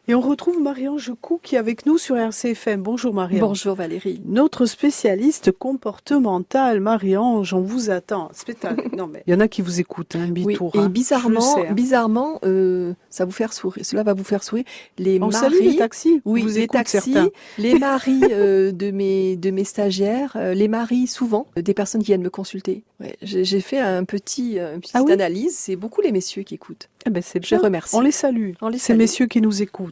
Et on retrouve Marie-Ange Cou qui est avec nous sur RCFM. Bonjour Marie-Ange. Bonjour Valérie. Notre spécialiste comportemental, Marie-Ange, on vous attend. Spectacle. Non mais il y en a qui vous écoutent, Bitour. Et je bizarrement, ça vous faire sourire. Cela va vous faire sourire. On salue les taxis. Oui, vous les écoutent taxis, certains. les maris de mes stagiaires, les maris souvent des personnes qui viennent me consulter. Ouais, j'ai fait une petite analyse. C'est beaucoup les messieurs qui écoutent. Eh ben c'est Je bien. remercie. On les salue. On les Ces salue. messieurs qui nous écoutent.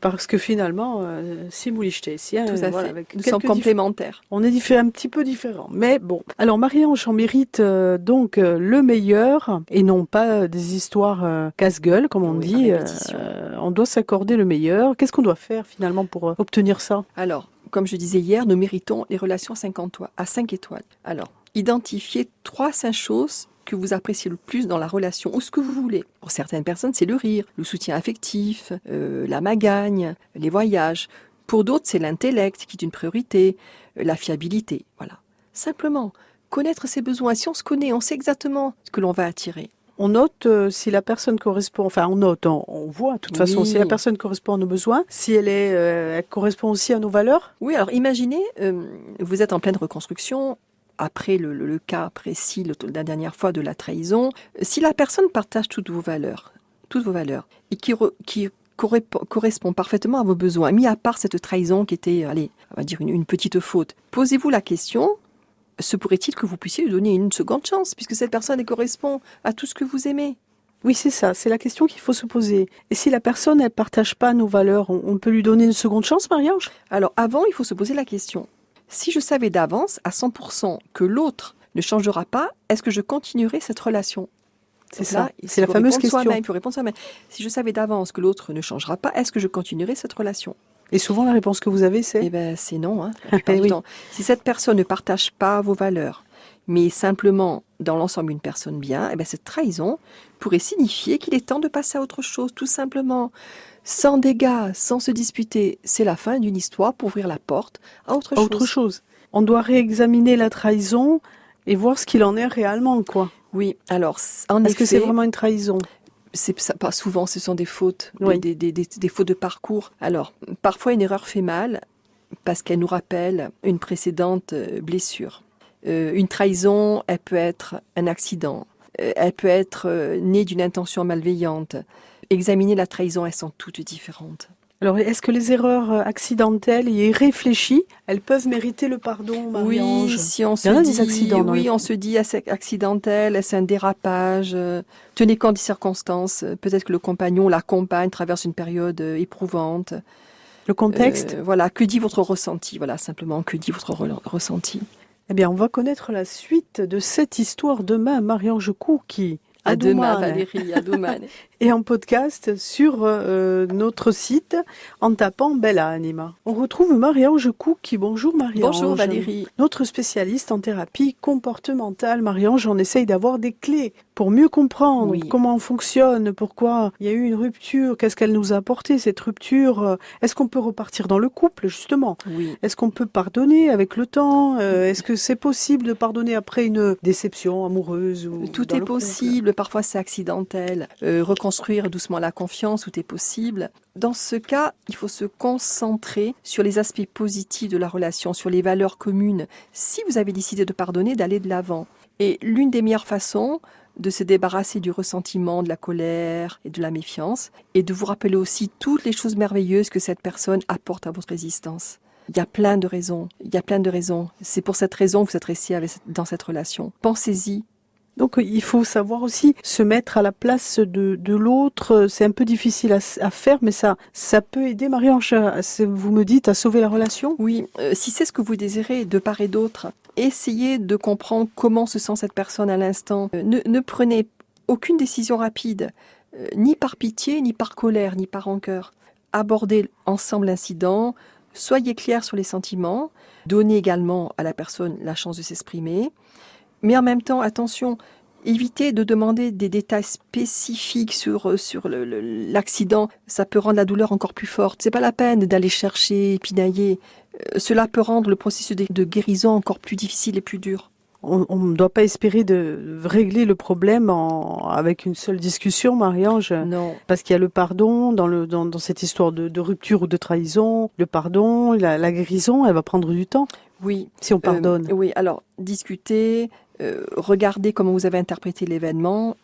Parce que finalement, si vous lichtez, si, Tout à voilà, fait. avec Nous sommes quelques complémentaires. On est un petit peu différents. Mais bon. Alors, Marie-Ange, on mérite donc le meilleur et non pas des histoires casse-gueule, comme on Oui, dit. à répétition. On doit s'accorder le meilleur. Qu'est-ce qu'on doit faire finalement pour obtenir ça? Alors, comme je disais hier, nous méritons les relations à 5 étoiles. Alors, identifiez 3-5 choses que vous appréciez le plus dans la relation, ou ce que vous voulez. Pour certaines personnes, c'est le rire, le soutien affectif, la magagne, les voyages. Pour d'autres, c'est l'intellect qui est une priorité, la fiabilité. Voilà. Simplement, connaître ses besoins. Si on se connaît, on sait exactement ce que l'on va attirer. On note si la personne correspond, enfin on note, on voit de toute façon Oui. si la personne correspond à nos besoins, si elle correspond aussi à nos valeurs. Oui, alors imaginez, vous êtes en pleine reconstruction, après le cas précis la dernière fois de la trahison, si la personne partage toutes vos valeurs, et qui correspond parfaitement à vos besoins, mis à part cette trahison qui était, allez, on va dire une petite faute, posez-vous la question, se pourrait-il que vous puissiez lui donner une seconde chance, puisque cette personne elle correspond à tout ce que vous aimez? Oui, c'est ça, c'est la question qu'il faut se poser. Et si la personne, elle partage pas nos valeurs, on peut lui donner une seconde chance, Marie-Ange? Alors avant, il faut se poser la question. Si je savais d'avance à 100% que l'autre ne changera pas, est-ce que je continuerai cette relation? C'est Donc ça, là, c'est la fameuse question. Il faut répondre soi-même. Si je savais d'avance que l'autre ne changera pas, est-ce que je continuerai cette relation? Et souvent, la réponse que vous avez, Eh c'est bien, c'est non. La plupart du oui. temps. Si cette personne ne partage pas vos valeurs, mais simplement dans l'ensemble une personne bien, eh bien, cette trahison pourrait signifier qu'il est temps de passer à autre chose, tout simplement. Sans dégâts, sans se disputer, c'est la fin d'une histoire pour ouvrir la porte à autre chose. On doit réexaminer la trahison et voir ce qu'il en est réellement, quoi. Oui, alors, en effet... Est-ce que c'est vraiment une trahison? Pas souvent, ce sont des fautes, Oui. des fautes de parcours. Alors, parfois une erreur fait mal parce qu'elle nous rappelle une précédente blessure. Une trahison, elle peut être un accident, elle peut être née d'une intention malveillante. Examiner la trahison, elles sont toutes différentes. Alors, est-ce que les erreurs accidentelles et irréfléchies, elles peuvent mériter le pardon, Marie-Ange? Oui, si on Il y en a se des accidents. on se dit c'est accidentel, c'est un dérapage. Tenez compte des circonstances. Peut-être que le compagnon, la compagne traverse une période éprouvante. Le contexte? Voilà, que dit votre ressenti? Voilà, simplement, que dit votre ressenti? Eh bien, on va connaître la suite de cette histoire demain, Marie-Ange Cou, qui... À demain, Valérie, à demain. Et en podcast sur notre site en tapant Bella Anima. On retrouve Marie-Ange Cou qui, bonjour Marie-Ange. Bonjour Valérie. Notre spécialiste en thérapie comportementale. Marie-Ange, on essaye d'avoir des clés pour mieux comprendre comment on fonctionne, pourquoi il y a eu une rupture, qu'est-ce qu'elle nous a apporté cette rupture, est-ce qu'on peut repartir dans le couple justement? Oui. Est-ce qu'on peut pardonner avec le temps? Est-ce que c'est possible de pardonner après une déception amoureuse ou Tout est possible, parfois c'est accidentel. Reconstruire doucement la confiance, tout est possible. Dans ce cas, il faut se concentrer sur les aspects positifs de la relation, sur les valeurs communes. Si vous avez décidé de pardonner, d'aller de l'avant. Et l'une des meilleures façons de se débarrasser du ressentiment, de la colère et de la méfiance, et de vous rappeler aussi toutes les choses merveilleuses que cette personne apporte à votre existence. Il y a plein de raisons. C'est pour cette raison que vous êtes resté dans cette relation. Pensez-y. Donc il faut savoir aussi se mettre à la place de l'autre. C'est un peu difficile à faire, mais ça peut aider, Marie-Ange, vous me dites, à sauver la relation? Oui, si c'est ce que vous désirez de part et d'autre, essayez de comprendre comment se sent cette personne à l'instant. Ne prenez aucune décision rapide, ni par pitié, ni par colère, ni par rancœur. Abordez ensemble l'incident, soyez clair sur les sentiments, donnez également à la personne la chance de s'exprimer. Mais en même temps, attention, évitez de demander des détails spécifiques sur l'accident. Ça peut rendre la douleur encore plus forte. C'est pas la peine d'aller chercher, pinailler. Cela peut rendre le processus de guérison encore plus difficile et plus dur. On ne doit pas espérer de régler le problème avec une seule discussion, Marie-Ange. Non. Parce qu'il y a le pardon dans cette histoire de rupture ou de trahison. Le pardon, la guérison, elle va prendre du temps. Oui. Si on pardonne. Oui, alors discuter, regarder comment vous avez interprété l'événement,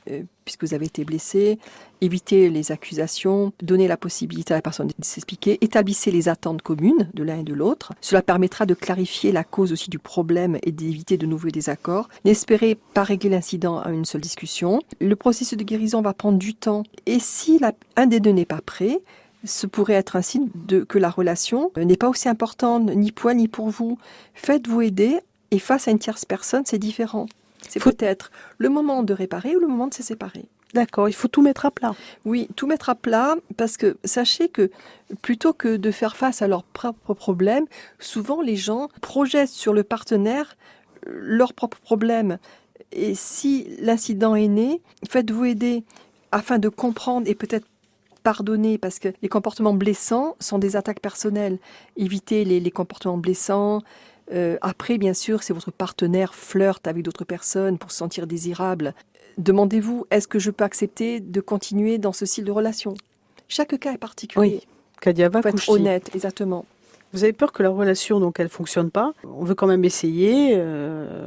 puisque vous avez été blessé, éviter les accusations, donner la possibilité à la personne de s'expliquer, établissez les attentes communes de l'un et de l'autre. Cela permettra de clarifier la cause aussi du problème et d'éviter de nouveaux désaccords. N'espérez pas régler l'incident à une seule discussion. Le processus de guérison va prendre du temps. Et si un des deux n'est pas prêt, ce pourrait être un signe que la relation n'est pas aussi importante, ni pour elle, ni pour vous. Faites-vous aider, et face à une tierce personne, c'est différent. C'est peut-être le moment de réparer ou le moment de se séparer. D'accord, il faut tout mettre à plat. Oui, tout mettre à plat, parce que sachez que plutôt que de faire face à leurs propres problèmes, souvent les gens projettent sur le partenaire leurs propres problèmes. Et si l'incident est né, faites-vous aider afin de comprendre et peut-être pardonner, parce que les comportements blessants sont des attaques personnelles. Évitez les comportements blessants. Après, bien sûr, si votre partenaire flirte avec d'autres personnes pour se sentir désirable, demandez-vous, est-ce que je peux accepter de continuer dans ce style de relation? Chaque cas est particulier. Oui, Kadiava Il faut être Kouchi. honnête, exactement. Vous avez peur que la relation, donc, elle fonctionne pas. On veut quand même essayer.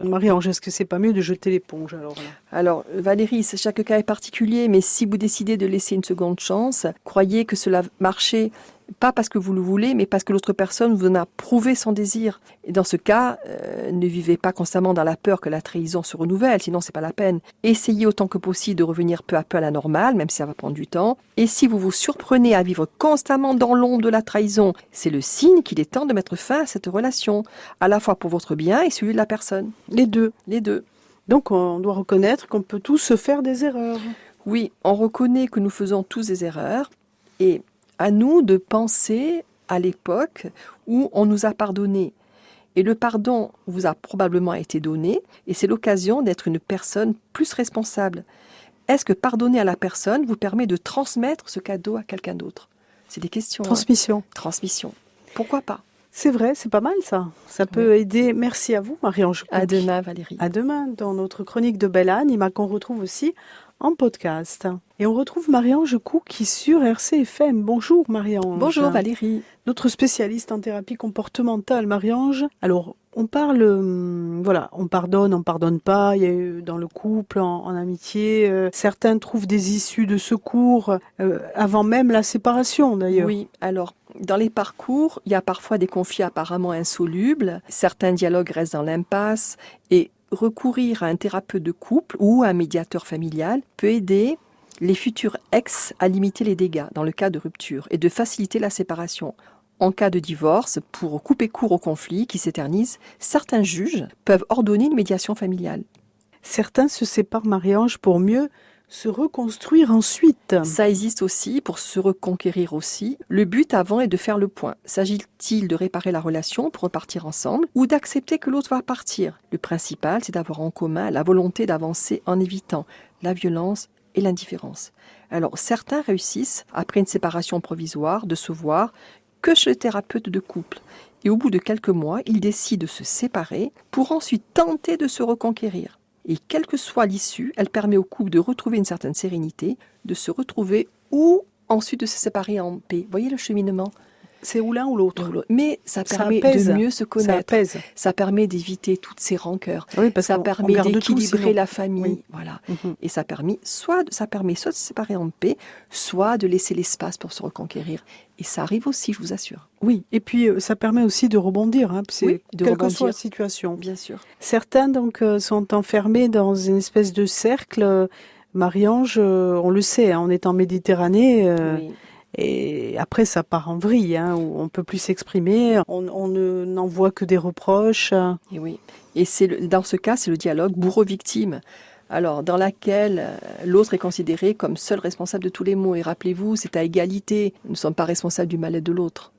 Marie-Ange, est-ce que c'est pas mieux de jeter l'éponge alors là? Alors, Valérie, chaque cas est particulier, mais si vous décidez de laisser une seconde chance, croyez que cela marchait pas parce que vous le voulez, mais parce que l'autre personne vous en a prouvé son désir. Et dans ce cas, ne vivez pas constamment dans la peur que la trahison se renouvelle, sinon c'est pas la peine. Essayez autant que possible de revenir peu à peu à la normale, même si ça va prendre du temps. Et si vous vous surprenez à vivre constamment dans l'ombre de la trahison, c'est le signe qu'il est temps de mettre fin à cette relation, à la fois pour votre bien et celui de la personne. Les deux. Les deux. Donc on doit reconnaître qu'on peut tous faire des erreurs. Oui, on reconnaît que nous faisons tous des erreurs, et à nous de penser à l'époque où on nous a pardonné. Et le pardon vous a probablement été donné, et c'est l'occasion d'être une personne plus responsable. Est-ce que pardonner à la personne vous permet de transmettre ce cadeau à quelqu'un d'autre? C'est des questions. Transmission. Transmission. Pourquoi pas? C'est vrai, c'est pas mal ça. Ça peut aider. Merci à vous, Marie-Ange. À demain, Valérie. À demain dans notre chronique de Belle Anima qu'on retrouve aussi en podcast. Et on retrouve Marie-Ange Cook sur RCFM. Bonjour Marie-Ange. Bonjour Valérie. Notre spécialiste en thérapie comportementale, Marie-Ange. Alors, on parle, on pardonne pas, il y a eu dans le couple, en amitié, certains trouvent des issues de secours avant même la séparation d'ailleurs. Oui, alors, dans les parcours, il y a parfois des conflits apparemment insolubles, certains dialogues restent dans l'impasse, et recourir à un thérapeute de couple ou à un médiateur familial peut aider les futurs ex à limiter les dégâts dans le cas de rupture et de faciliter la séparation. En cas de divorce, pour couper court au conflit qui s'éternise, certains juges peuvent ordonner une médiation familiale. Certains se séparent, Marie-Ange, pour mieux se reconstruire ensuite. Ça existe aussi, pour se reconquérir aussi. Le but avant est de faire le point. S'agit-il de réparer la relation pour repartir ensemble ou d'accepter que l'autre va partir? Le principal, c'est d'avoir en commun la volonté d'avancer en évitant la violence et l'indifférence. Alors, certains réussissent, après une séparation provisoire, de se voir que chez le thérapeute de couple. Et au bout de quelques mois, ils décident de se séparer pour ensuite tenter de se reconquérir. Et quelle que soit l'issue, elle permet au couple de retrouver une certaine sérénité, de se retrouver ou ensuite de se séparer en paix. Vous voyez le cheminement? C'est ou l'un ou l'autre. Mais ça permet de mieux se connaître. Ça permet d'éviter toutes ces rancœurs. Oui, parce ça permet d'équilibrer la famille. Oui. Voilà. Et ça permet soit de se séparer en paix, soit de laisser l'espace pour se reconquérir. Et ça arrive aussi, je vous assure. Oui, et puis ça permet aussi de rebondir, quelle que soit la situation. Bien sûr. Certains donc sont enfermés dans une espèce de cercle. Marie-Ange, on le sait, on est en Méditerranée. Oui. Et après, ça part en vrille, où on peut plus s'exprimer, on n'en voit que des reproches. Et oui. Et dans ce cas, c'est le dialogue bourreau-victime. Alors, dans laquelle l'autre est considéré comme seul responsable de tous les maux. Et rappelez-vous, c'est à égalité. Nous ne sommes pas responsables du mal-être de l'autre.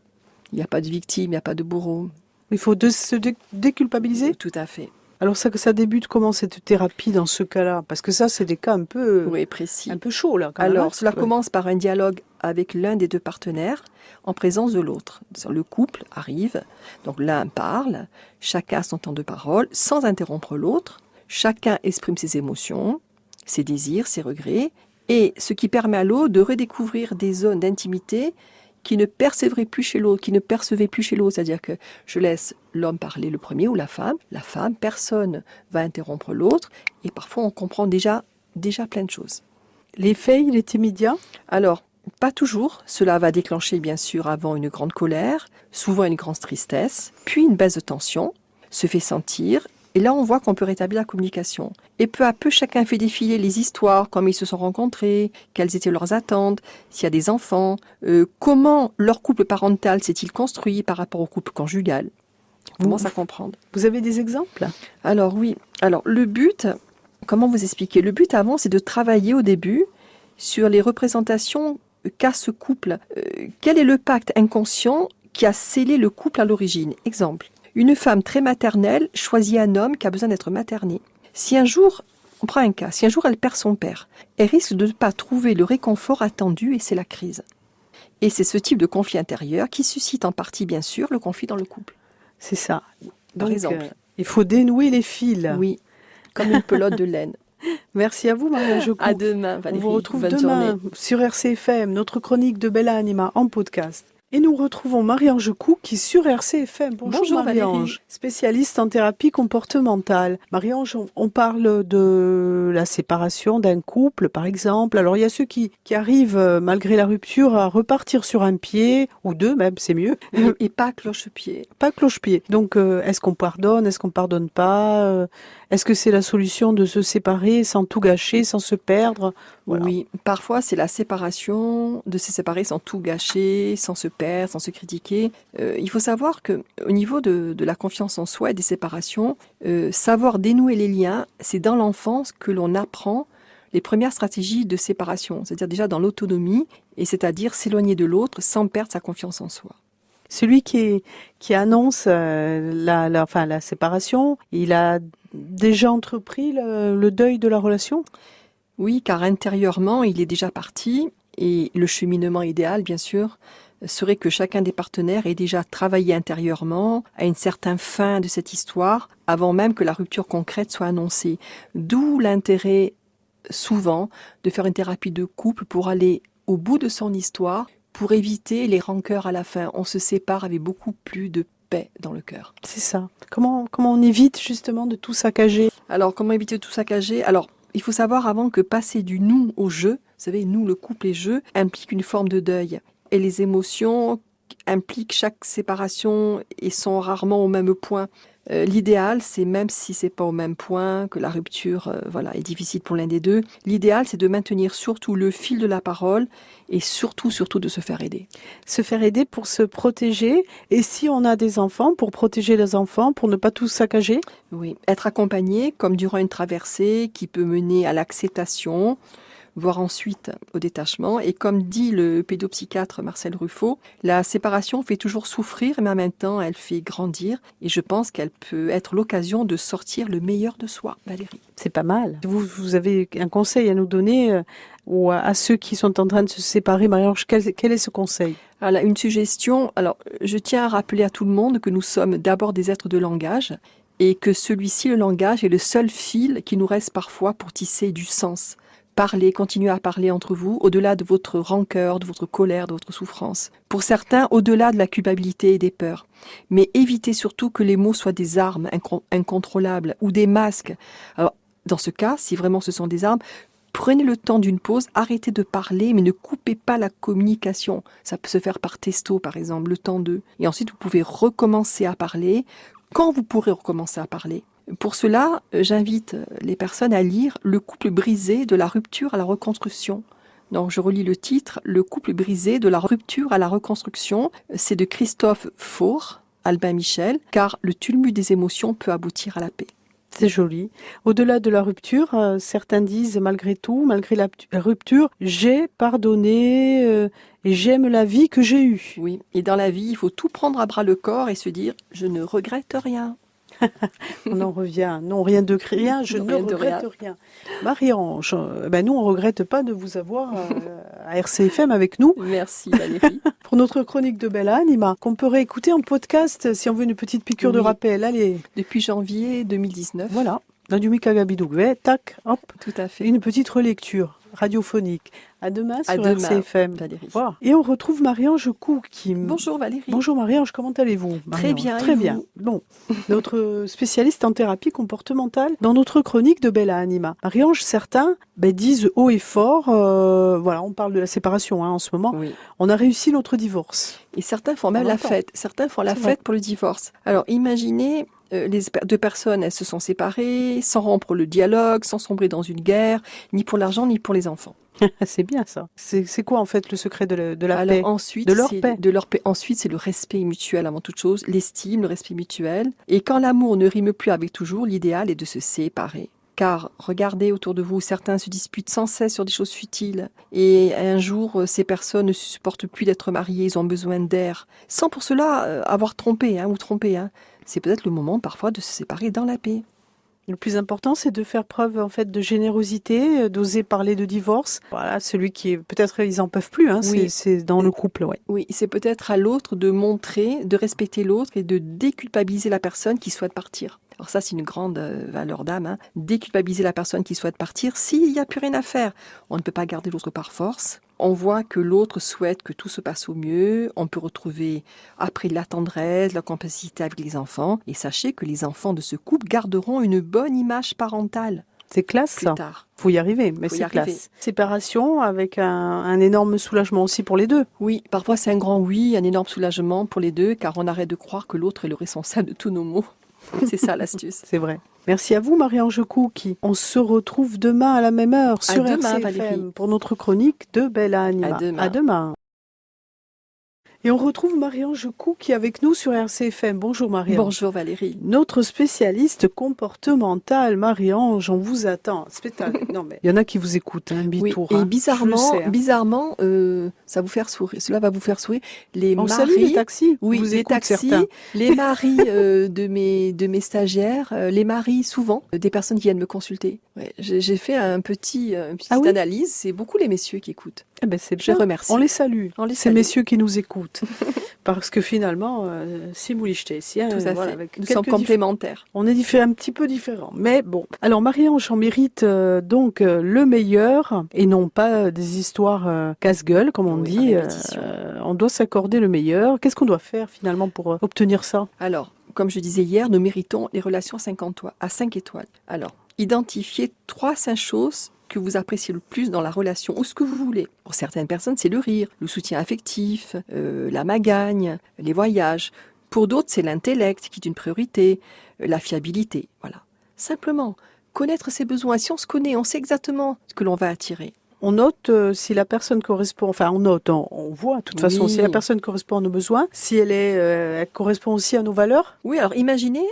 Il n'y a pas de victime, il n'y a pas de bourreau. Il faut se déculpabiliser. Tout à fait. Alors ça débute comment cette thérapie dans ce cas-là? Parce que ça, c'est des cas un peu précis. Un peu chauds là. Quand Alors, même. cela commence par un dialogue avec l'un des deux partenaires en présence de l'autre. Le couple arrive, donc l'un parle, chacun a son temps de parole, sans interrompre l'autre. Chacun exprime ses émotions, ses désirs, ses regrets, et ce qui permet à l'autre de redécouvrir des zones d'intimité qui ne percevaient plus chez l'autre, c'est-à-dire que je laisse l'homme parler le premier ou la femme, personne va interrompre l'autre, et parfois on comprend déjà plein de choses. L'effet, il est immédiat ? Alors, pas toujours. Cela va déclencher bien sûr avant une grande colère, souvent une grande tristesse, puis une baisse de tension, se fait sentir, et là on voit qu'on peut rétablir la communication. Et peu à peu, chacun fait défiler les histoires, comment ils se sont rencontrés, quelles étaient leurs attentes, s'il y a des enfants, comment leur couple parental s'est-il construit par rapport au couple conjugal. On commence à comprendre. Vous avez des exemples ? Alors oui, le but, comment vous expliquer ? Le but avant, c'est de travailler au début sur les représentations qu'a ce couple. Quel est le pacte inconscient qui a scellé le couple à l'origine ? Exemple, une femme très maternelle choisit un homme qui a besoin d'être materné. Si un jour, on prend un cas, si un jour elle perd son père, elle risque de ne pas trouver le réconfort attendu et c'est la crise. Et c'est ce type de conflit intérieur qui suscite en partie, bien sûr, le conflit dans le couple. C'est ça. Par exemple. Il faut dénouer les fils. Oui, comme une pelote de laine. Merci à vous, Marion Jocou. À demain, Valérie. On vous retrouve Bonne demain journée. sur RCFM, notre chronique de Bella Anima en podcast. Et nous retrouvons Marie-Ange Coucou qui sur RCFM. Bonjour Marie-Ange, spécialiste en thérapie comportementale. Marie-Ange, on parle de la séparation d'un couple, par exemple. Alors il y a ceux qui arrivent, malgré la rupture, à repartir sur un pied, ou deux même, c'est mieux. Et pas cloche-pied. Pas cloche-pied. Donc est-ce qu'on pardonne, est-ce qu'on pardonne pas Est-ce que c'est la solution de se séparer sans tout gâcher, sans se perdre ? Voilà. Oui, parfois c'est la séparation, de se séparer sans tout gâcher, sans se perdre, sans se critiquer. Il faut savoir que au niveau de la confiance en soi et des séparations, savoir dénouer les liens, c'est dans l'enfance que l'on apprend les premières stratégies de séparation, c'est-à-dire déjà dans l'autonomie, et c'est-à-dire s'éloigner de l'autre sans perdre sa confiance en soi. Celui qui annonce la séparation, il a déjà entrepris le deuil de la relation ? Oui, car intérieurement, il est déjà parti, et le cheminement idéal, bien sûr, serait que chacun des partenaires ait déjà travaillé intérieurement à une certaine fin de cette histoire, avant même que la rupture concrète soit annoncée. D'où l'intérêt, souvent, de faire une thérapie de couple pour aller au bout de son histoire, pour éviter les rancœurs à la fin. On se sépare avec beaucoup plus de paix dans le cœur. C'est ça. Comment on évite justement de tout saccager ? Alors, comment éviter de tout saccager ? Alors, il faut savoir avant que passer du nous au je, vous savez, nous, le couple et je, implique une forme de deuil. Et les émotions impliquent chaque séparation et sont rarement au même point. L'idéal, c'est même si c'est pas au même point, que la rupture est difficile pour l'un des deux, l'idéal, c'est de maintenir surtout le fil de la parole et surtout de se faire aider. Se faire aider pour se protéger, et si on a des enfants, pour protéger les enfants, pour ne pas tout saccager ? Oui, être accompagné comme durant une traversée qui peut mener à l'acceptation, voire ensuite au détachement. Et comme dit le pédopsychiatre Marcel Ruffo, la séparation fait toujours souffrir, mais en même temps, elle fait grandir. Et je pense qu'elle peut être l'occasion de sortir le meilleur de soi, Valérie. C'est pas mal. Vous avez un conseil à nous donner ou à ceux qui sont en train de se séparer, Marie-Ange, quel est ce conseil ? Alors, une suggestion. Alors, je tiens à rappeler à tout le monde que nous sommes d'abord des êtres de langage et que celui-ci, le langage, est le seul fil qui nous reste parfois pour tisser du sens. Parlez, continuez à parler entre vous, au-delà de votre rancœur, de votre colère, de votre souffrance. Pour certains, au-delà de la culpabilité et des peurs. Mais évitez surtout que les mots soient des armes incontrôlables ou des masques. Alors, dans ce cas, si vraiment ce sont des armes, prenez le temps d'une pause, arrêtez de parler, mais ne coupez pas la communication. Ça peut se faire par texto, par exemple, le temps d'eux. Et ensuite, vous pouvez recommencer à parler quand vous pourrez recommencer à parler. Pour cela, j'invite les personnes à lire « Le couple brisé de la rupture à la reconstruction ». Donc, je relis le titre « Le couple brisé de la rupture à la reconstruction ». C'est de Christophe Faure, Albin Michel, car le tumulte des émotions peut aboutir à la paix. C'est joli. Au-delà de la rupture, certains disent malgré tout, malgré la rupture, j'ai pardonné et j'aime la vie que j'ai eue. Oui, et dans la vie, il faut tout prendre à bras le corps et se dire « Je ne regrette rien ». On en revient. Non, rien de rien, je ne regrette rien. Marie-Ange, nous on regrette pas de vous avoir à RCFM avec nous. Merci Valérie. Pour notre chronique de Bella Anima, qu'on peut réécouter en podcast si on veut une petite piqûre de rappel. Allez. Depuis janvier 2019. Voilà. Dans du Mikagabidou, tac, hop, Tout à fait. une petite relecture radiophonique. À demain sur RCFM. Valérie. Voilà. Et on retrouve Marie-Ange Cou qui... Bonjour Valérie. Bonjour Marie-Ange, comment allez-vous? Très bien. Très bien. Bon, notre spécialiste en thérapie comportementale dans notre chronique de Bella Anima. Marie-Ange, certains disent haut et fort, voilà, on parle de la séparation en ce moment, oui. On a réussi notre divorce. Et certains font même la fête. Certains font la fête pour le divorce. Alors imaginez... les deux personnes, elles se sont séparées, sans rompre le dialogue, sans sombrer dans une guerre, ni pour l'argent, ni pour les enfants. C'est bien ça. C'est quoi en fait le secret de la Alors, paix? Ensuite, de leur paix. De leur paix. Ensuite, c'est le respect mutuel avant toute chose, l'estime, le respect mutuel. Et quand l'amour ne rime plus avec toujours, l'idéal est de se séparer. Car regardez autour de vous, certains se disputent sans cesse sur des choses futiles. Et un jour, ces personnes ne supportent plus d'être mariées, ils ont besoin d'air. Sans pour cela avoir trompé ou trompé. C'est peut-être le moment parfois de se séparer dans la paix. Le plus important, c'est de faire preuve en fait de générosité, d'oser parler de divorce. Voilà, celui qui est peut-être ils en peuvent plus. Oui. C'est dans le couple, ouais. Oui, c'est peut-être à l'autre de montrer, de respecter l'autre et de déculpabiliser la personne qui souhaite partir. Alors ça, c'est une grande valeur d'âme. Déculpabiliser la personne qui souhaite partir s'il n'y a plus rien à faire. On ne peut pas garder l'autre par force. On voit que l'autre souhaite que tout se passe au mieux. On peut retrouver après la tendresse, la complicité avec les enfants. Et sachez que les enfants de ce couple garderont une bonne image parentale. C'est classe, plus ça. Tard. Faut y arriver, mais c'est classe. Séparation avec un énorme soulagement aussi pour les deux. Oui, parfois c'est un grand oui, un énorme soulagement pour les deux, car on arrête de croire que l'autre est le responsable de tous nos maux. C'est ça l'astuce. C'est vrai. Merci à vous, Marie-Ange Kouki. On se retrouve demain à la même heure sur RCFM pour notre chronique de Bella Anima. À demain. Et on retrouve Marie-Ange Cou qui est avec nous sur RCFM. Bonjour Marie-Ange. Bonjour Valérie. Notre spécialiste comportemental, Marie-Ange, on vous attend. Non mais il y en a qui vous écoutent, Bitour. Oui, et bizarrement, ça vous faire sourire. Cela va vous faire sourire. On salue les taxis. Oui, vous les taxis, certains. Les maris de mes stagiaires, les maris souvent des personnes qui viennent me consulter. Ouais, j'ai fait une petite analyse. C'est beaucoup les messieurs qui écoutent. Eh ben c'est bien. Je remercie. On les salue. Ces messieurs qui nous écoutent. Parce que finalement, si vous l'achetez, tout à fait. Nous sommes complémentaires. On est un petit peu différents. Mais bon. Alors Marie-Ange en mérite donc le meilleur et non pas des histoires casse-gueule, comme on dit. On doit s'accorder le meilleur. Qu'est-ce qu'on doit faire finalement pour obtenir ça? Alors, comme je disais hier, nous méritons les relations à 5 étoiles. Alors, identifiez 3-5 choses que vous appréciez le plus dans la relation, ou ce que vous voulez. Pour certaines personnes, c'est le rire, le soutien affectif, la magagne, les voyages. Pour d'autres, c'est l'intellect qui est une priorité, la fiabilité. Voilà. Simplement, connaître ses besoins. Si on se connaît, on sait exactement ce que l'on va attirer. On note si la personne correspond, on voit de toute façon si la personne correspond à nos besoins, si elle correspond aussi à nos valeurs. Oui, alors imaginez,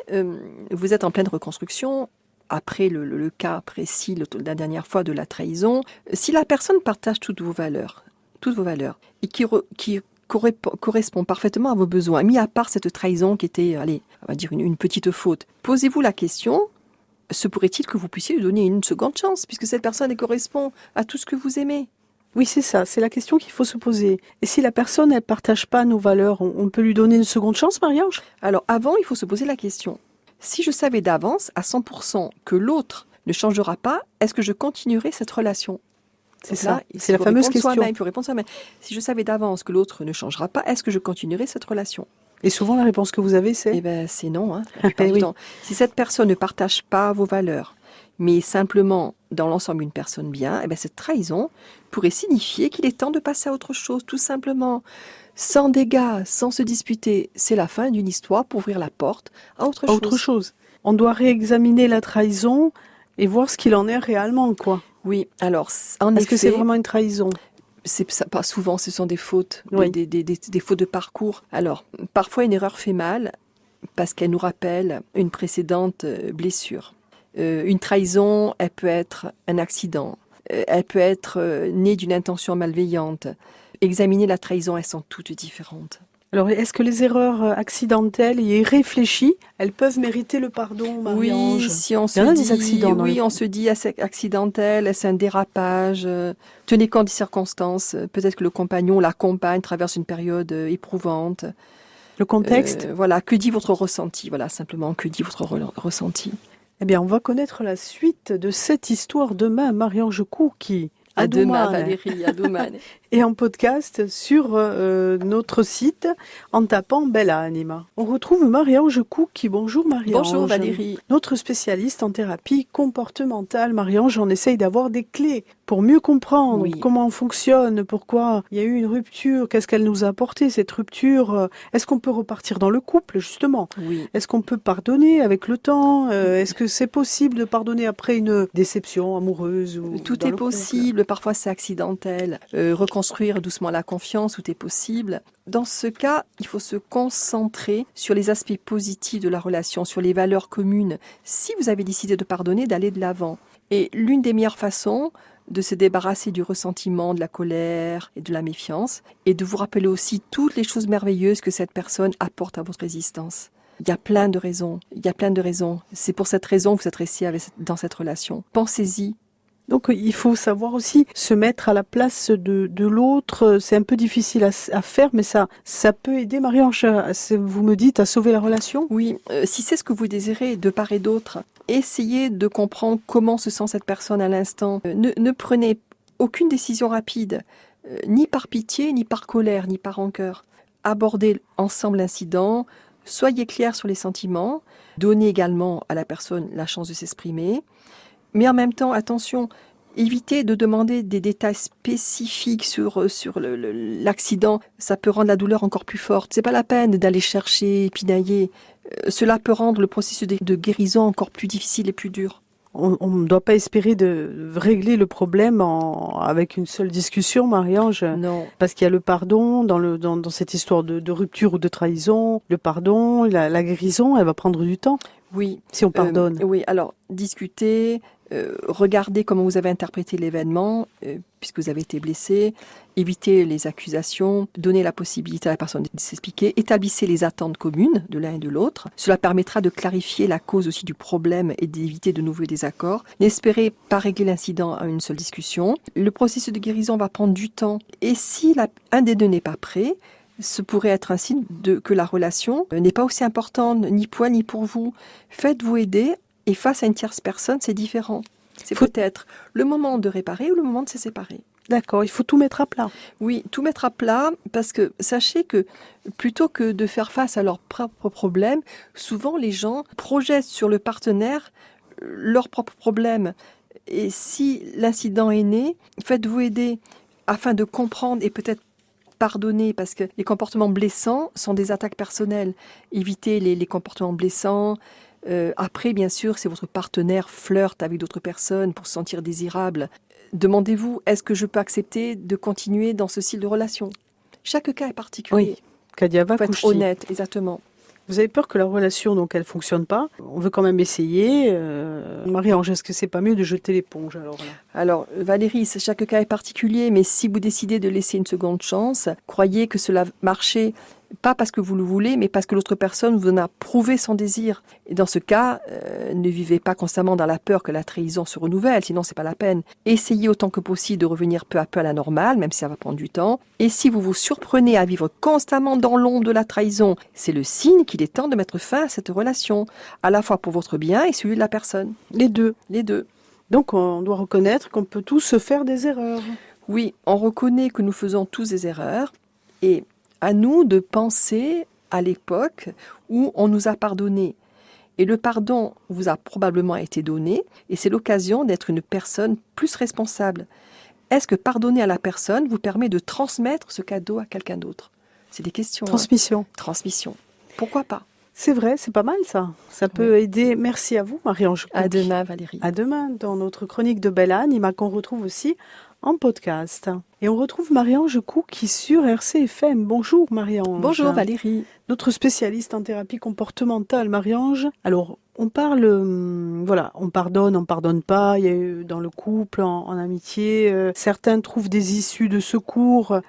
vous êtes en pleine reconstruction, après le cas précis la dernière fois de la trahison, si la personne partage toutes vos valeurs, et qui correspond parfaitement à vos besoins, mis à part cette trahison qui était, on va dire une petite faute, posez-vous la question, se pourrait-il que vous puissiez lui donner une seconde chance, puisque cette personne elle correspond à tout ce que vous aimez? Oui, c'est ça, c'est la question qu'il faut se poser. Et si la personne, elle partage pas nos valeurs, on peut lui donner une seconde chance, Marie-Ange? Alors avant, il faut se poser la question. Si je savais d'avance, à 100%, que l'autre ne changera pas, est-ce que je continuerai cette relation? C'est ça, c'est la fameuse question. Il faut répondre soi-même. Si je savais d'avance que l'autre ne changera pas, est-ce que je continuerai cette relation? Et souvent, la réponse que vous avez, c'est? Eh bien, c'est non. La plupart du temps. Si cette personne ne partage pas vos valeurs, mais simplement, dans l'ensemble, une personne bien, eh bien, cette trahison pourrait signifier qu'il est temps de passer à autre chose, tout simplement. Sans dégâts, sans se disputer, c'est la fin d'une histoire pour ouvrir la porte à autre chose. On doit réexaminer la trahison et voir ce qu'il en est réellement, quoi. Oui, alors, en effet... Est-ce que c'est vraiment une trahison? Pas souvent, ce sont des fautes, oui. des fautes de parcours. Alors, parfois, une erreur fait mal parce qu'elle nous rappelle une précédente blessure. Une trahison, elle peut être un accident. Elle peut être née d'une intention malveillante. Examiner la trahison, elles sont toutes différentes. Alors, est-ce que les erreurs accidentelles et irréfléchies, elles peuvent mériter le pardon, Marie-Ange? Oui, si on se dit, des accidents. Oui, on se dit accidentel, c'est un dérapage. Tenez compte des circonstances. Peut-être que le compagnon, la compagne traverse une période éprouvante. Le contexte. Voilà, que dit votre ressenti? Voilà, simplement, que dit votre ressenti? Eh bien, on va connaître la suite de cette histoire demain, Marie-Ange Kouki. À demain, Valérie, à demain. Et en podcast sur notre site en tapant Bella Anima. On retrouve Marie-Ange Kouki. Bonjour Marie-Ange. Bonjour Valérie. Notre spécialiste en thérapie comportementale. Marie-Ange, on essaye d'avoir des clés pour mieux comprendre comment on fonctionne, pourquoi il y a eu une rupture, qu'est-ce qu'elle nous a apporté cette rupture. Est-ce qu'on peut repartir dans le couple justement? Oui. Est-ce qu'on peut pardonner avec le temps? Est-ce que c'est possible de pardonner après une déception amoureuse ou Tout est possible, parfois c'est accidentel. Reconstruire doucement la confiance, tout est possible. Dans ce cas, il faut se concentrer sur les aspects positifs de la relation, sur les valeurs communes. Si vous avez décidé de pardonner, d'aller de l'avant. Et l'une des meilleures façons de se débarrasser du ressentiment, de la colère et de la méfiance, et de vous rappeler aussi toutes les choses merveilleuses que cette personne apporte à votre existence. Il y a plein de raisons, C'est pour cette raison que vous êtes resté dans cette relation. Pensez-y. Donc il faut savoir aussi se mettre à la place de l'autre. C'est un peu difficile à faire, mais ça peut aider, Marie-Ange, vous me dites, à sauver la relation? Oui, si c'est ce que vous désirez de part et d'autre, essayez de comprendre comment se sent cette personne à l'instant. Ne prenez aucune décision rapide, ni par pitié, ni par colère, ni par rancœur. Abordez ensemble l'incident, soyez clair sur les sentiments, donnez également à la personne la chance de s'exprimer. Mais en même temps, attention, évitez de demander des détails spécifiques sur l'accident. Ça peut rendre la douleur encore plus forte. C'est pas la peine d'aller chercher, pinailler. Cela peut rendre le processus de guérison encore plus difficile et plus dur. On ne doit pas espérer de régler le problème avec une seule discussion, Marie-Ange. Non. Parce qu'il y a le pardon dans cette histoire de rupture ou de trahison. Le pardon, la guérison, elle va prendre du temps. Oui. Si on pardonne. Oui, alors discutez, regardez comment vous avez interprété l'événement, puisque vous avez été blessé, évitez les accusations, donnez la possibilité à la personne de s'expliquer, établissez les attentes communes de l'un et de l'autre. Cela permettra de clarifier la cause aussi du problème et d'éviter de nouveaux désaccords. N'espérez pas régler l'incident à une seule discussion. Le processus de guérison va prendre du temps. Et si un des deux n'est pas prêt, ce pourrait être un signe que la relation n'est pas aussi importante, ni pour elle, ni pour vous. Faites-vous aider, et face à une tierce personne, c'est différent. C'est peut-être le moment de réparer ou le moment de se séparer. D'accord, il faut tout mettre à plat. Oui, tout mettre à plat, parce que sachez que plutôt que de faire face à leurs propres problèmes, souvent les gens projettent sur le partenaire leurs propres problèmes. Et si l'incident est né, faites-vous aider afin de comprendre et peut-être pardonner, parce que les comportements blessants sont des attaques personnelles. Évitez les comportements blessants. Après, bien sûr, si votre partenaire flirte avec d'autres personnes pour se sentir désirable, demandez-vous, est-ce que je peux accepter de continuer dans ce style de relation? Chaque cas est particulier. Oui, Kadiava faut être honnête, exactement. Vous avez peur que la relation, donc, elle fonctionne pas. On veut quand même essayer. Marie-Ange, est-ce que c'est pas mieux de jeter l'éponge alors là? Alors, Valérie, chaque cas est particulier, mais si vous décidez de laisser une seconde chance, croyez que cela marchait, pas parce que vous le voulez, mais parce que l'autre personne vous en a prouvé son désir. Et dans ce cas, ne vivez pas constamment dans la peur que la trahison se renouvelle, sinon c'est pas la peine. Essayez autant que possible de revenir peu à peu à la normale, même si ça va prendre du temps. Et si vous vous surprenez à vivre constamment dans l'ombre de la trahison, c'est le signe qu'il est temps de mettre fin à cette relation, à la fois pour votre bien et celui de la personne. Les deux. Les deux. Donc on doit reconnaître qu'on peut tous se faire des erreurs. Oui, on reconnaît que nous faisons tous des erreurs, et à nous de penser à l'époque où on nous a pardonné. Et le pardon vous a probablement été donné, et c'est l'occasion d'être une personne plus responsable. Est-ce que pardonner à la personne vous permet de transmettre ce cadeau à quelqu'un d'autre? C'est des questions. Transmission. Transmission. Pourquoi pas? C'est vrai, c'est pas mal ça. Ça peut aider. Merci à vous, Marie-Ange. À demain, Valérie. À demain, dans notre chronique de Bella Anima qu'on retrouve aussi en podcast. Et on retrouve Marie-Ange Kouki sur RCFM. Bonjour Marie-Ange. Bonjour Valérie. Notre spécialiste en thérapie comportementale, Marie-Ange. Alors, on parle, on pardonne pas, il y a eu dans le couple, en amitié, certains trouvent des issues de secours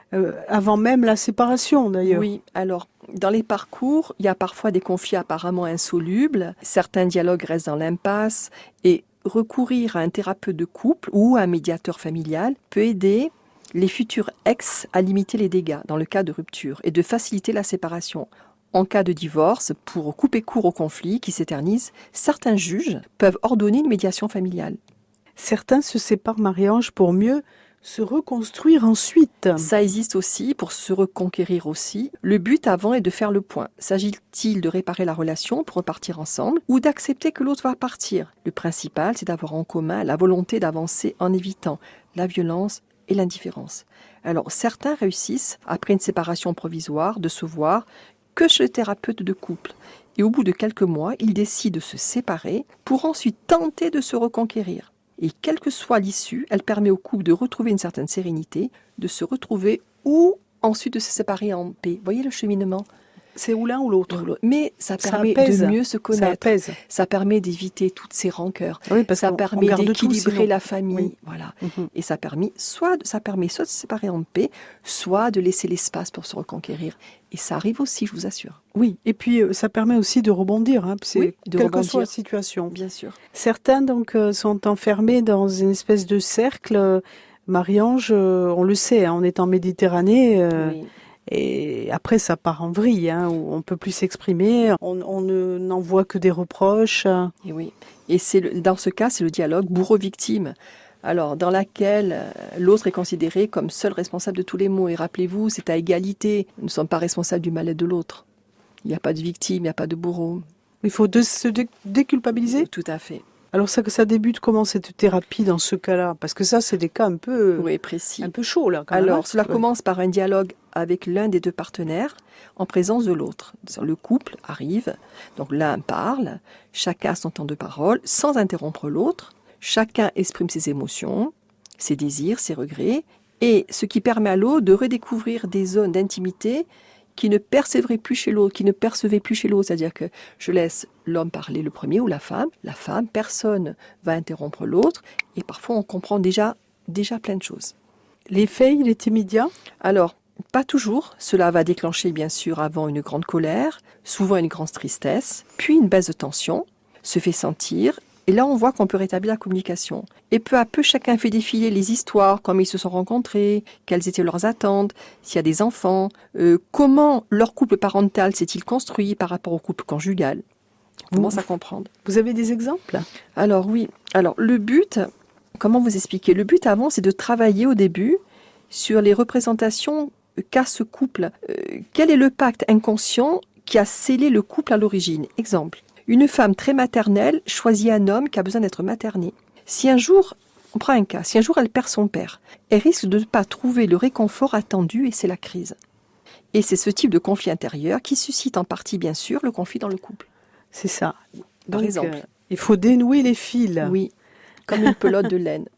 avant même la séparation d'ailleurs. Oui, alors, dans les parcours, il y a parfois des conflits apparemment insolubles, certains dialogues restent dans l'impasse, et recourir à un thérapeute de couple ou à un médiateur familial peut aider les futurs ex à limiter les dégâts dans le cas de rupture et de faciliter la séparation. En cas de divorce, pour couper court au conflit qui s'éternise, certains juges peuvent ordonner une médiation familiale. Certains se séparent, Marie-Ange, pour mieux se reconstruire ensuite. Ça existe aussi pour se reconquérir aussi. Le but avant est de faire le point. S'agit-il de réparer la relation pour repartir ensemble ou d'accepter que l'autre va partir? Le principal, c'est d'avoir en commun la volonté d'avancer en évitant la violence et l'indifférence. Alors, certains réussissent, après une séparation provisoire, de se voir que chez le thérapeute de couple. Et au bout de quelques mois, ils décident de se séparer pour ensuite tenter de se reconquérir. Et quelle que soit l'issue, elle permet au couple de retrouver une certaine sérénité, de se retrouver ou ensuite de se séparer en paix. Vous voyez le cheminement? C'est ou l'un ou l'autre. Mais ça permet de mieux se connaître. Ça permet d'éviter toutes ces rancœurs. Oui, parce ça permet d'équilibrer la famille. Oui. Voilà. Et ça permet soit de se séparer en paix, soit de laisser l'espace pour se reconquérir. Et ça arrive aussi, je vous assure. Oui, et puis ça permet aussi de rebondir, quelle que soit la situation. Bien sûr. Certains donc sont enfermés dans une espèce de cercle. Marie-Ange, on le sait, on est en Méditerranée. Oui. Et après, ça part en vrille, où on peut plus s'exprimer, on n'en voit que des reproches. Et oui. Et dans ce cas, c'est le dialogue bourreau-victime. Alors, dans laquelle l'autre est considéré comme seul responsable de tous les maux. Et rappelez-vous, c'est à égalité. Nous ne sommes pas responsables du mal-être de l'autre. Il n'y a pas de victime, il n'y a pas de bourreau. Il faut se déculpabiliser ? Tout à fait. Alors ça débute comment cette thérapie dans ce cas-là? Parce que ça, c'est des cas un peu précis. Un peu chauds là. Quand Alors, même. Cela commence par un dialogue avec l'un des deux partenaires en présence de l'autre. Le couple arrive, donc l'un parle, chacun a son temps de parole, sans interrompre l'autre. Chacun exprime ses émotions, ses désirs, ses regrets, et ce qui permet à l'autre de redécouvrir des zones d'intimité qui ne percevaient plus chez l'autre, c'est-à-dire que je laisse l'homme parler le premier ou la femme, personne va interrompre l'autre, et parfois on comprend déjà plein de choses. L'effet, il est immédiat ? Alors, pas toujours. Cela va déclencher bien sûr avant une grande colère, souvent une grande tristesse, puis une baisse de tension se fait sentir. Et là, on voit qu'on peut rétablir la communication. Et peu à peu, chacun fait défiler les histoires, comment ils se sont rencontrés, quelles étaient leurs attentes, s'il y a des enfants, comment leur couple parental s'est-il construit par rapport au couple conjugal. On commence à comprendre. Vous avez des exemples ? Alors oui. Alors le but, comment vous expliquer ? Le but avant, c'est de travailler au début sur les représentations qu'a ce couple. Quel est le pacte inconscient qui a scellé le couple à l'origine ? Exemple. Une femme très maternelle choisit un homme qui a besoin d'être materné. Si un jour elle perd son père, elle risque de ne pas trouver le réconfort attendu et c'est la crise. Et c'est ce type de conflit intérieur qui suscite en partie, bien sûr, le conflit dans le couple. C'est ça. Par exemple. Il faut dénouer les fils. Oui, comme une pelote de laine.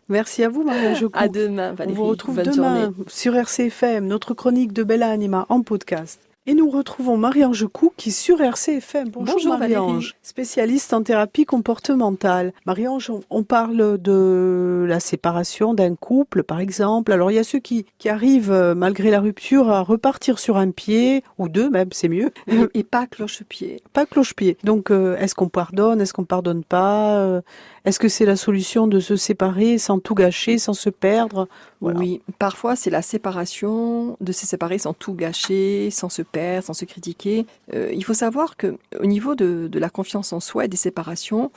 Merci à vous, Marie-Ange Coucq. À demain, Valérie. On vous retrouve Bonne demain journée. sur RCFM, notre chronique de Bella Anima en podcast. Et nous retrouvons Marie-Ange Coucq qui sur RCFM. Bonjour Marie-Ange, Valérie. spécialiste en thérapie comportementale. Marie-Ange, on parle de la séparation d'un couple, par exemple. Alors il y a ceux qui arrivent, malgré la rupture, à repartir sur un pied, ou deux même, c'est mieux. Et pas cloche-pied. Pas cloche-pied. Donc est-ce qu'on pardonne, est-ce qu'on pardonne pas Est-ce que c'est la solution de se séparer sans tout gâcher, sans se perdre ? Voilà. Oui, parfois c'est la séparation, de se séparer sans tout gâcher, sans se perdre, sans se critiquer. Il faut savoir que au niveau de la confiance en soi et des séparations,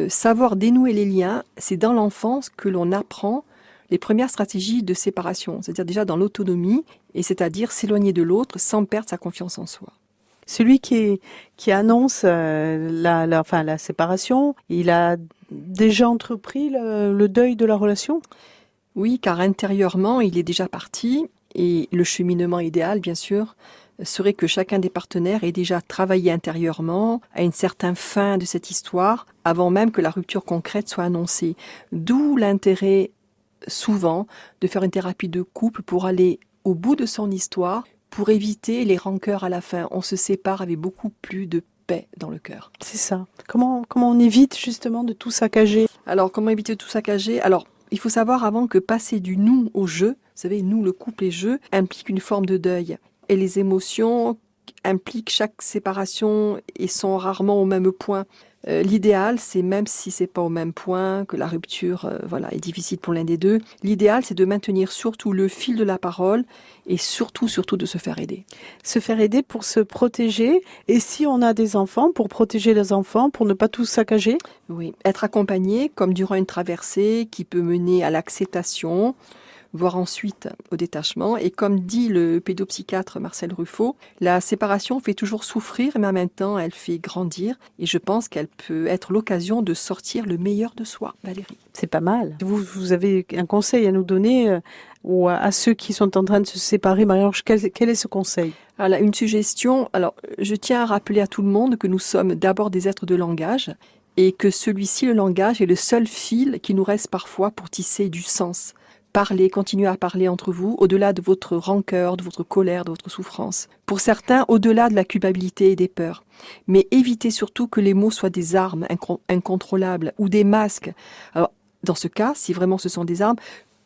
savoir dénouer les liens, c'est dans l'enfance que l'on apprend les premières stratégies de séparation, c'est-à-dire déjà dans l'autonomie, et c'est-à-dire s'éloigner de l'autre sans perdre sa confiance en soi. Celui qui annonce la séparation, il a déjà entrepris le deuil de la relation ? Oui, car intérieurement, il est déjà parti, et le cheminement idéal, bien sûr, serait que chacun des partenaires ait déjà travaillé intérieurement à une certaine fin de cette histoire, avant même que la rupture concrète soit annoncée. D'où l'intérêt, souvent, de faire une thérapie de couple pour aller au bout de son histoire, pour éviter les rancœurs à la fin. On se sépare avec beaucoup plus de paix dans le cœur. C'est ça. Comment on évite justement de tout saccager ? Alors, comment éviter de tout saccager ? Alors, il faut savoir avant que passer du nous au je, vous savez, nous, le couple et je, implique une forme de deuil. Et les émotions impliquent chaque séparation et sont rarement au même point. L'idéal, c'est même si c'est pas au même point, que la rupture est difficile pour l'un des deux, l'idéal, c'est de maintenir surtout le fil de la parole et surtout de se faire aider. Se faire aider pour se protéger, et si on a des enfants, pour protéger les enfants, pour ne pas tout saccager? Oui, être accompagné, comme durant une traversée qui peut mener à l'acceptation, voire ensuite au détachement. Et comme dit le pédopsychiatre Marcel Ruffo, la séparation fait toujours souffrir, mais en même temps, elle fait grandir. Et je pense qu'elle peut être l'occasion de sortir le meilleur de soi, Valérie. C'est pas mal. Vous avez un conseil à nous donner ou à ceux qui sont en train de se séparer, Marie-Ange, quel est ce conseil? Alors, une suggestion. Alors, je tiens à rappeler à tout le monde que nous sommes d'abord des êtres de langage et que celui-ci, le langage, est le seul fil qui nous reste parfois pour tisser du sens. Parlez, continuez à parler entre vous, au-delà de votre rancœur, de votre colère, de votre souffrance. Pour certains, au-delà de la culpabilité et des peurs. Mais évitez surtout que les mots soient des armes incontrôlables ou des masques. Alors, dans ce cas, si vraiment ce sont des armes,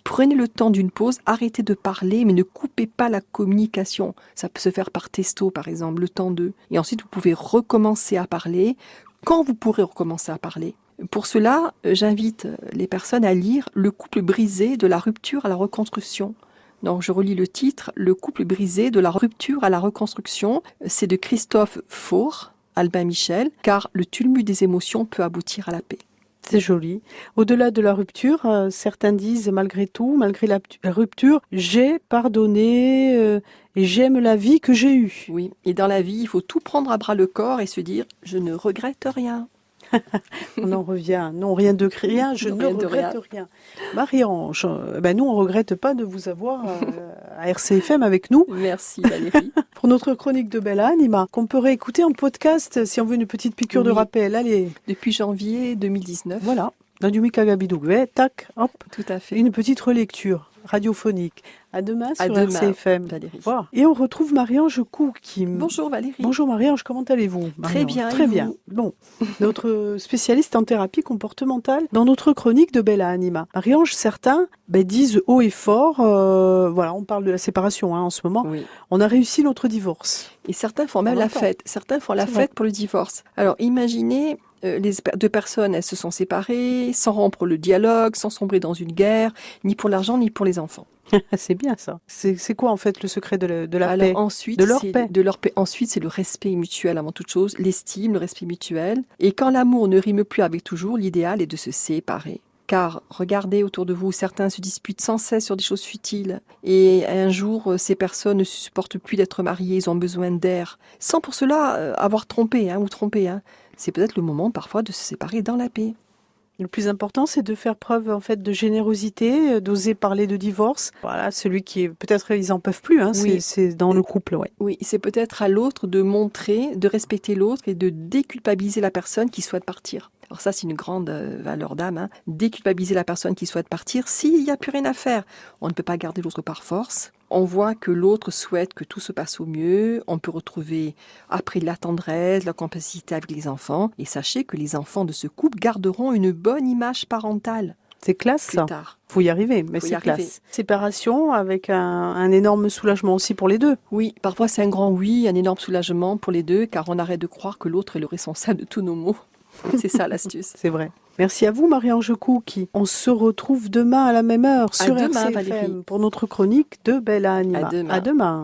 prenez le temps d'une pause, arrêtez de parler, mais ne coupez pas la communication. Ça peut se faire par texto, par exemple, le temps d'eux. Et ensuite, vous pouvez recommencer à parler quand vous pourrez recommencer à parler. Pour cela, j'invite les personnes à lire « Le couple brisé de la rupture à la reconstruction ». Donc, je relis le titre « Le couple brisé de la rupture à la reconstruction ». C'est de Christophe Faure, Albin Michel, car le tumulte des émotions peut aboutir à la paix. C'est joli. Au-delà de la rupture, certains disent malgré tout, malgré la rupture, j'ai pardonné et j'aime la vie que j'ai eue. Oui, et dans la vie, il faut tout prendre à bras le corps et se dire « Je ne regrette rien ». On en revient. Non, rien de rien, je ne regrette rien. Marie-Ange, nous, on ne regrette pas de vous avoir à RCFM avec nous. Merci Valérie. Pour notre chronique de Bella Anima, qu'on peut réécouter en podcast si on veut une petite piqûre de rappel. Allez. Depuis janvier 2019. Voilà. Dans du Mikagabidou, tac, hop. Tout à fait. Une petite relecture radiophonique. À demain sur RCFM. Valérie. Voilà. Et on retrouve Marie-Ange Couy. Bonjour Valérie. Bonjour Marie-Ange, comment allez-vous? Très bien. Très bien. Bon, notre spécialiste en thérapie comportementale dans notre chronique de Bella Anima. Marie-Ange, certains disent haut et fort, on parle de la séparation en ce moment, oui. On a réussi notre divorce. Et certains font même la fête. Certains font la fête pour le divorce. Alors imaginez... les deux personnes, elles se sont séparées, sans rompre le dialogue, sans sombrer dans une guerre, ni pour l'argent, ni pour les enfants. C'est bien ça. C'est quoi en fait le secret de la Alors, paix? Ensuite, de leur paix. De leur paix. Ensuite, c'est le respect mutuel avant toute chose, l'estime, le respect mutuel. Et quand l'amour ne rime plus avec toujours, l'idéal est de se séparer. Car regardez autour de vous, certains se disputent sans cesse sur des choses futiles. Et un jour, ces personnes ne supportent plus d'être mariées, ils ont besoin d'air. Sans pour cela avoir trompé ou trompé. C'est peut-être le moment parfois de se séparer dans la paix. Le plus important, c'est de faire preuve en fait de générosité, d'oser parler de divorce. Voilà, celui qui est peut-être ils en peuvent plus. Oui. C'est dans le couple, ouais. Oui, c'est peut-être à l'autre de montrer, de respecter l'autre et de déculpabiliser la personne qui souhaite partir. Alors ça, c'est une grande valeur d'âme. Déculpabiliser la personne qui souhaite partir s'il n'y a plus rien à faire. On ne peut pas garder l'autre par force. On voit que l'autre souhaite que tout se passe au mieux. On peut retrouver après la tendresse, la complicité avec les enfants. Et sachez que les enfants de ce couple garderont une bonne image parentale. C'est classe, ça. Plus tard. Faut y arriver, mais c'est classe. Séparation avec un énorme soulagement aussi pour les deux. Oui, parfois c'est un grand oui, un énorme soulagement pour les deux, car on arrête de croire que l'autre est le responsable de tous nos maux. C'est ça l'astuce. C'est vrai. Merci à vous, Marie-Ange Couy. On se retrouve demain à la même heure sur RCFM pour notre chronique de Bella Anima. À demain.